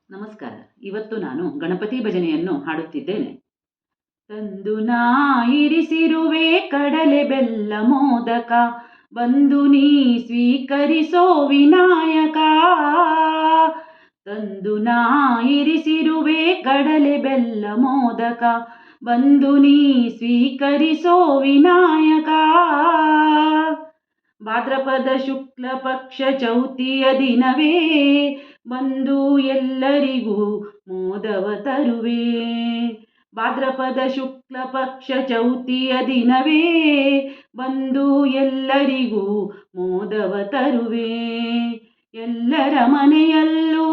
ನಮಸ್ಕಾರ. ಇವತ್ತು ನಾನು ಗಣಪತಿ ಭಜನೆಯನ್ನು ಹಾಡುತ್ತಿದ್ದೇನೆ. ತಂದು ನಾ ಇರಿಸಿರುವೆ ಕಡಲೆ ಬೆಲ್ಲ ಮೋದಕ, ಬಂದು ನೀ ಸ್ವೀಕರಿಸೋ ವಿನಾಯಕ. ತಂದು ನಾ ಇರಿಸಿರುವೆ ಕಡಲೆ ಬೆಲ್ಲ ಮೋದಕ, ಬಂದು ನೀ ಸ್ವೀಕರಿಸೋ ವಿನಾಯಕ. ಭಾದ್ರಪದ ಶುಕ್ಲ ಪಕ್ಷ ಚೌತಿಯ ದಿನವೇ, ಬಂದು ಎಲ್ಲರಿಗೂ ಮೋದವ ತರುವೆ. ಭಾದ್ರಪದ ಶುಕ್ಲ ಪಕ್ಷ ಚೌತಿಯ ದಿನವೇ, ಬಂದು ಎಲ್ಲರಿಗೂ ಮೋದವ ತರುವೆ. ಎಲ್ಲರ ಮನೆಯಲ್ಲೂ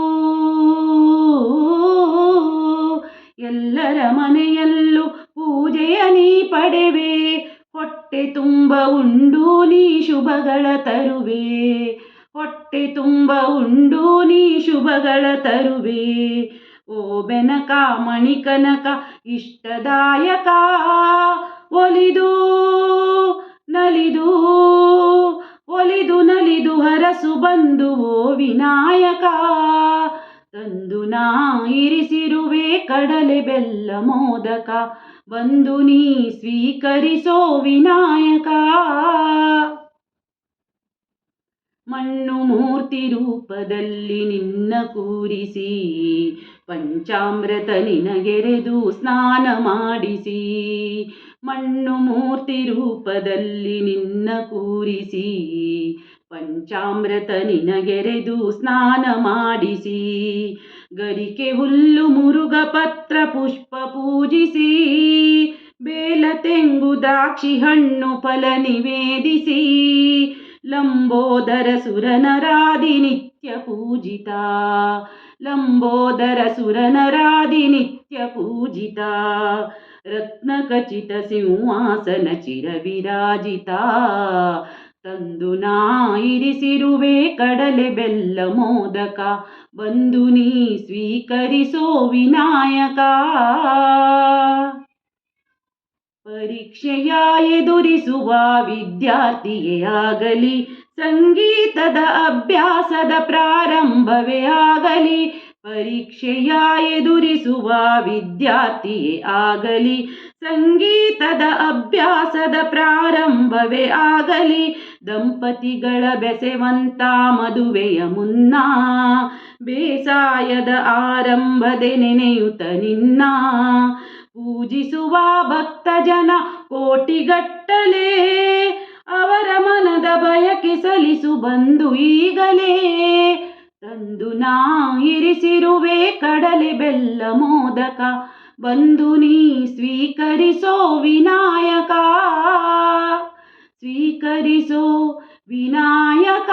ಪೂಜೆಯ ನೀ ಪಡೆವೆ. ಹೊಟ್ಟೆ ತುಂಬ ಉಂಡು ನೀ ಶುಭಗಳ ತರುವೆ. ಹೊಟ್ಟೆ ತುಂಬ ಉಂಡು ನೀ ಶುಭಗಳ ತರುವೆ. ಓ ಬೆನಕ ಮಣಿಕನಕ ಇಷ್ಟದಾಯಕ, ಒಲಿದು ನಲಿದು ಹರಸು ಬಂದು ಓ ವಿನಾಯಕ. ತಂದು ನಾ ಇರಿಸಿರುವೆ ಕಡಲೆ ಬೆಲ್ಲ ಮೋದಕ, ಬಂದು ನೀ ಸ್ವೀಕರಿಸೋ ವಿನಾಯಕ. ಮಣ್ಣು ಮೂರ್ತಿ ರೂಪದಲ್ಲಿ ನಿನ್ನ ಕೂರಿಸಿ, ಪಂಚಾಮೃತ ನಿನಗೆರೆದು ಸ್ನಾನ ಮಾಡಿಸಿ. ಮಣ್ಣು ಮೂರ್ತಿ ರೂಪದಲ್ಲಿ ನಿನ್ನ ಕೂರಿಸಿ, ಪಂಚಾಮೃತ ನಿನಗೆರೆದು ಸ್ನಾನ ಮಾಡಿಸಿ. ಗರಿಕೆ ಹುಲ್ಲು ಮುರುಗ ಪತ್ರ ಪುಷ್ಪ ಪೂಜಿಸಿ, ಬೇಲ ತೆಂಗು ದ್ರಾಕ್ಷಿ ಹಣ್ಣು ಫಲ ನಿವೇದಿಸಿ. ಲಂಬೋದರ ಸುರನರಾದಿ ನಿತ್ಯ ಪೂಜಿತ, ಲಂಬೋದರ ಸುರನರಾದಿ ನಿತ್ಯ ಪೂಜಿತ. ರತ್ನ ಖಚಿತ ಸಿಂಹಾಸನ ಚಿರ ವಿರಾಜಿತ, ತಂದು ನಾ ಇರಿಸಿರುವೆ ಕಡಲೆ ಬೆಲ್ಲ ಮೋದಕ, ಬಂದು ನೀ ಸ್ವೀಕರಿಸೋ ವಿನಾಯಕ. ಪರೀಕ್ಷೆಯ ಎದುರಿಸುವ ವಿದ್ಯಾರ್ಥಿಯೇ ಆಗಲಿ, ಸಂಗೀತದ ಅಭ್ಯಾಸದ ಪ್ರಾರಂಭವೇ ಆಗಲಿ. ಪರೀಕ್ಷೆಯ ಎದುರಿಸುವ ವಿದ್ಯಾರ್ಥಿಯೇ ಆಗಲಿ, ಸಂಗೀತದ ಅಭ್ಯಾಸದ ಪ್ರಾರಂಭವೇ ಆಗಲಿ. ದಂಪತಿಗಳ ಬೆಸೆವಂತ ಮದುವೆಯ ಮುನ್ನ, ಬೇಸಾಯದ ಆರಂಭದೆ ನೆನೆಯುತ್ತ ನಿನ್ನ. ಪೂಜಿಸುವ ಭಕ್ತ ಜನ ಕೋಟಿಗಟ್ಟಲೆ, ಅವರ ಮನದ ಬಯಕೆ ಸಲಿಸು ಬಂದು ಈಗಲೇ. ತಂದು ನಾ ಇರಿಸಿರುವೆ ಕಡಲೆ ಬೆಲ್ಲ ಮೋದಕ, ಬಂದು ನೀ ಸ್ವೀಕರಿಸೋ ವಿನಾಯಕ. ಸ್ವೀಕರಿಸೋ ವಿನಾಯಕ.